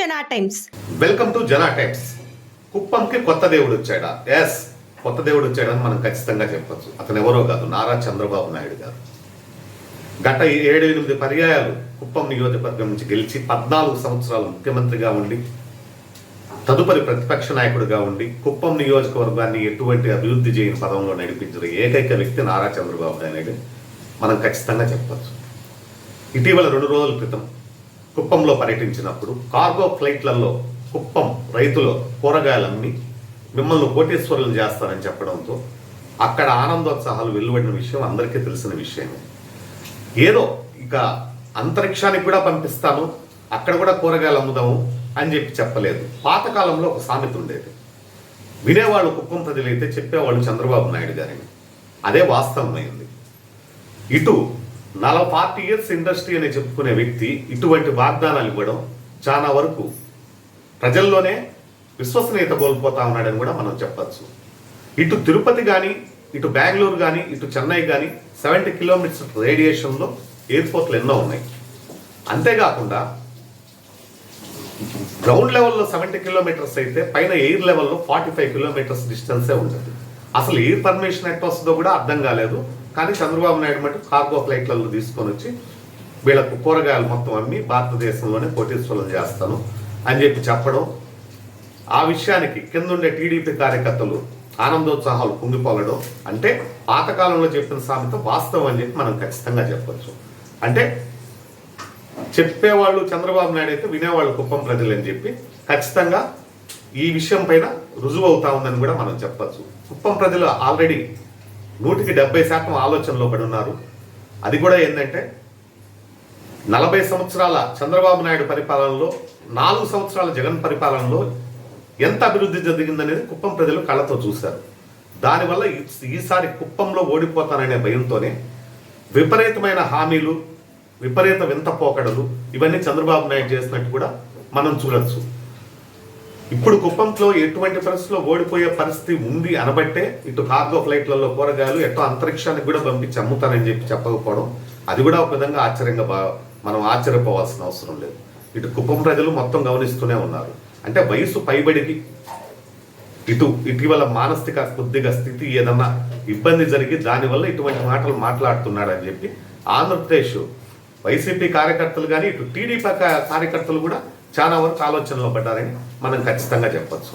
జనా times. Welcome to జనా times. కుప్పంకి కొత్త దేవుడు వచ్చాడా? ఎస్, కొత్త దేవుడు వచ్చాడని మనం ఖచ్చితంగా చెప్పొచ్చు. అతను ఎవరో కాదు, నారా చంద్రబాబు నాయుడు గారు. గత 7-8 పర్యాయాలు కుప్పం నియోజకవర్గం నుంచి గెలిచి 14 సంవత్సరాలు ముఖ్యమంత్రిగా ఉండి తదుపరి ప్రతిపక్ష నాయకుడిగా ఉండి కుప్పం నియోజకవర్గాన్ని ఎటువంటి అభివృద్ధి చేయని పదంలో నడిపించిన ఏకైక వ్యక్తి నారా చంద్రబాబు నాయుడు మనం ఖచ్చితంగా చెప్పచ్చు. ఇటీవల 2 రోజుల క్రితం కుప్పంలో పర్యటించినప్పుడు కార్గో ఫ్లైట్లలో కుప్పం రైతులు కూరగాయలన్నీ మిమ్మల్ని కోటీశ్వరులు చేస్తారని చెప్పడంతో అక్కడ ఆనందోత్సాహాలు వెలువడిన విషయం అందరికీ తెలిసిన విషయమే. ఏదో ఇక అంతరిక్షానికి కూడా పంపిస్తాను, అక్కడ కూడా కూరగాయలు అమ్ముదాము అని చెప్పలేదు. పాతకాలంలో ఒక సామెత ఉండేది, వినేవాళ్ళు కుప్పం ప్రజలైతే చెప్పేవాళ్ళు చంద్రబాబు నాయుడు గారిని. అదే వాస్తవమైంది. ఇటు 40 years ఇండస్ట్రీ అని చెప్పుకునే వ్యక్తి ఇటువంటి వాగ్దానాలు ఇవ్వడం చాలా వరకు ప్రజల్లోనే విశ్వసనీయత కోల్పోతా ఉన్నాడని కూడా మనం చెప్పచ్చు. ఇటు తిరుపతి కానీ, ఇటు బెంగళూరు కానీ, ఇటు చెన్నై కానీ 70 kilometers రేడియేషన్లో ఎయిర్పోర్ట్లు ఎన్నో ఉన్నాయి. అంతేకాకుండా గ్రౌండ్ లెవెల్లో 70 kilometers అయితే పైన ఎయిర్ లెవెల్లో 45 kilometers డిస్టెన్సే ఉంటుంది. అసలు ఎయిర్ పర్మిషన్ ఎట్ వస్తుందో కూడా అర్థం కాలేదు. కానీ చంద్రబాబు నాయుడు మటు కార్గో ఫ్లైట్లలో తీసుకొని వచ్చి వీళ్ళకు కూరగాయలు మొత్తం అమ్మి భారతదేశంలోనే కోటీశ్వరులు చేస్తాను అని చెప్పడం, ఆ విషయానికి కిందుండే టీడీపీ కార్యకర్తలు ఆనందోత్సాహాలు పొంగిపోలడం అంటే పాతకాలంలో చెప్పిన సామెత వాస్తవం అని చెప్పి మనం ఖచ్చితంగా చెప్పచ్చు. అంటే చెప్పేవాళ్ళు చంద్రబాబు నాయుడు అయితే వినేవాళ్ళు కుప్పం ప్రజలు అని చెప్పి ఖచ్చితంగా ఈ విషయం పైన రుజువు అవుతా ఉందని కూడా మనం చెప్పచ్చు. కుప్పం ప్రజలు ఆల్రెడీ 170% ఆలోచనలో పడి ఉన్నారు. అది కూడా ఏంటంటే 40 సంవత్సరాల చంద్రబాబు నాయుడు పరిపాలనలో 4 సంవత్సరాల జగన్ పరిపాలనలో ఎంత అభివృద్ధి జరిగిందనేది కుప్పం ప్రజలు కళ్ళతో చూశారు. దానివల్ల ఈసారి కుప్పంలో ఓడిపోతాననే భయంతోనే విపరీతమైన హామీలు, విపరీత వింత పోకడలు ఇవన్నీ చంద్రబాబు నాయుడు చేసినట్టు కూడా మనం చూడొచ్చు. ఇప్పుడు కుప్పంలో ఎటువంటి పరిస్థితుల్లో ఓడిపోయే పరిస్థితి ఉంది అనబట్టే ఇటు కార్గో ఫ్లైట్లలో కూరగాయలు ఎటో అంతరిక్షానికి కూడా పంపించి అమ్ముతానని చెప్పకపోవడం, అది కూడా ఒక విధంగా ఆశ్చర్యంగా మనం ఆశ్చర్యపోవాల్సిన అవసరం లేదు. ఇటు కుప్పం ప్రజలు మొత్తం గమనిస్తూనే ఉన్నారు. అంటే వయసు పైబడికి ఇటీవల మానసిక కొద్దిగా స్థితి ఏదన్నా ఇబ్బంది జరిగి దానివల్ల ఇటువంటి మాటలు మాట్లాడుతున్నాడని చెప్పి ఆంధ్రప్రదేశ్ వైసీపీ కార్యకర్తలు కానీ ఇటు టీడీపీ కార్యకర్తలు కూడా చాలా వరకు ఆలోచనలో పడ్డారని మనం ఖచ్చితంగా చెప్పచ్చు.